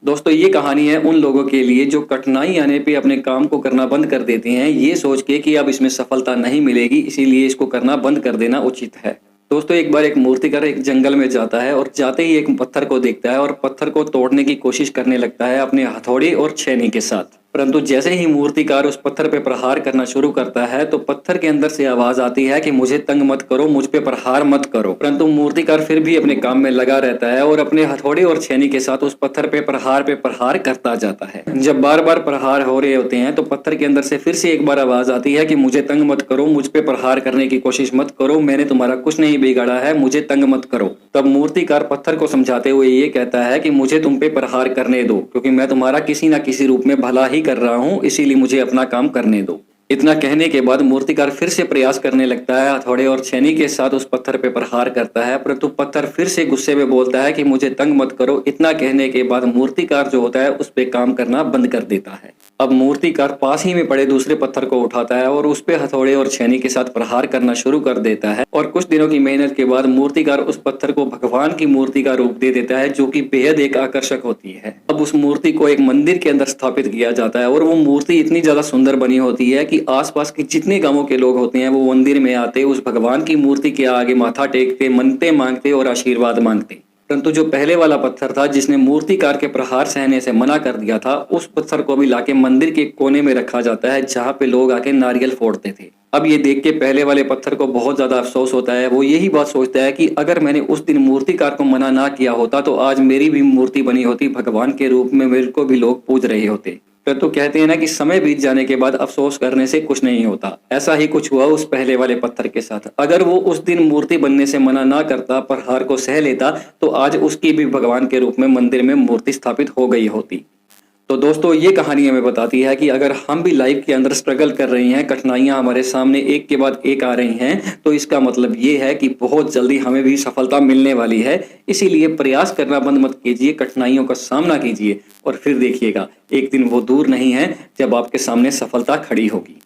दोस्तों ये कहानी है उन लोगों के लिए जो कठिनाई आने पे अपने काम को करना बंद कर देते हैं, ये सोच के कि अब इसमें सफलता नहीं मिलेगी, इसीलिए इसको करना बंद कर देना उचित है। दोस्तों एक बार एक मूर्तिकार एक जंगल में जाता है और जाते ही एक पत्थर को देखता है और पत्थर को तोड़ने की कोशिश करने लगता है अपने हथौड़े और छेनी के साथ। परंतु जैसे ही मूर्तिकार उस पत्थर पे प्रहार करना शुरू करता है तो पत्थर के अंदर से आवाज आती है कि मुझे तंग मत करो, मुझ पे प्रहार मत करो। परंतु मूर्तिकार फिर भी अपने काम में लगा रहता है और अपने हथौड़े और छेनी के साथ उस पत्थर पे प्रहार करता जाता है। जब बार बार प्रहार हो रहे होते हैं तो पत्थर के अंदर से फिर से एक बार आवाज आती है कि मुझे तंग मत करो, मुझ पे प्रहार करने की कोशिश मत करो, मैंने तुम्हारा कुछ नहीं बिगाड़ा है, मुझे तंग मत करो। तब मूर्तिकार पत्थर को समझाते हुए ये कहता है कि मुझे तुम पे प्रहार करने दो, क्योंकि मैं तुम्हारा किसी न किसी रूप में भला ही कर रहा हूँ, इसीलिए मुझे अपना काम करने दो। इतना कहने के बाद मूर्तिकार फिर से प्रयास करने लगता है, हथौड़े और छेनी के साथ उस पत्थर पे प्रहार करता है, परंतु पत्थर फिर से गुस्से में बोलता है कि मुझे तंग मत करो। इतना कहने के बाद मूर्तिकार जो होता है उस पे काम करना बंद कर देता है। अब मूर्तिकार पास ही में पड़े दूसरे पत्थर को उठाता है और उस पे हथौड़े और छेनी के साथ प्रहार करना शुरू कर देता है और कुछ दिनों की मेहनत के बाद मूर्तिकार उस पत्थर को भगवान की मूर्ति का रूप दे देता है, जो कि बेहद एक आकर्षक होती है। अब उस मूर्ति को एक मंदिर के अंदर स्थापित किया जाता है और वो मूर्ति इतनी ज्यादा सुंदर बनी होती है कि आसपास के जितने गांवों के लोग होते हैं वो मंदिर में आते, उस भगवान की मूर्ति के आगे माथा टेकते, मन्नतें मांगते और आशीर्वाद मांगते। परंतु जो पहले वाला पत्थर था जिसने मूर्तिकार के प्रहार सहने से मना कर दिया था, उस पत्थर को भी लाके मंदिर के कोने में रखा जाता है जहां पे लोग आके नारियल फोड़ते थे। अब ये देख के पहले वाले पत्थर को बहुत ज्यादा अफसोस होता है। वो यही बात सोचता है कि अगर मैंने उस दिन मूर्तिकार को मना ना किया होता तो आज मेरी भी मूर्ति बनी होती, भगवान के रूप में मेरे को भी लोग पूज रहे होते। तो कहते हैं ना कि समय बीत जाने के बाद अफसोस करने से कुछ नहीं होता। ऐसा ही कुछ हुआ उस पहले वाले पत्थर के साथ। अगर वो उस दिन मूर्ति बनने से मना ना करता, प्रहार को सह लेता, तो आज उसकी भी भगवान के रूप में मंदिर में मूर्ति स्थापित हो गई होती। तो दोस्तों ये कहानी हमें बताती है कि अगर हम भी लाइफ के अंदर स्ट्रगल कर रहे हैं, कठिनाइयां हमारे सामने एक के बाद एक आ रही हैं, तो इसका मतलब ये है कि बहुत जल्दी हमें भी सफलता मिलने वाली है। इसीलिए प्रयास करना बंद मत कीजिए, कठिनाइयों का सामना कीजिए और फिर देखिएगा एक दिन वो दूर नहीं है जब आपके सामने सफलता खड़ी होगी।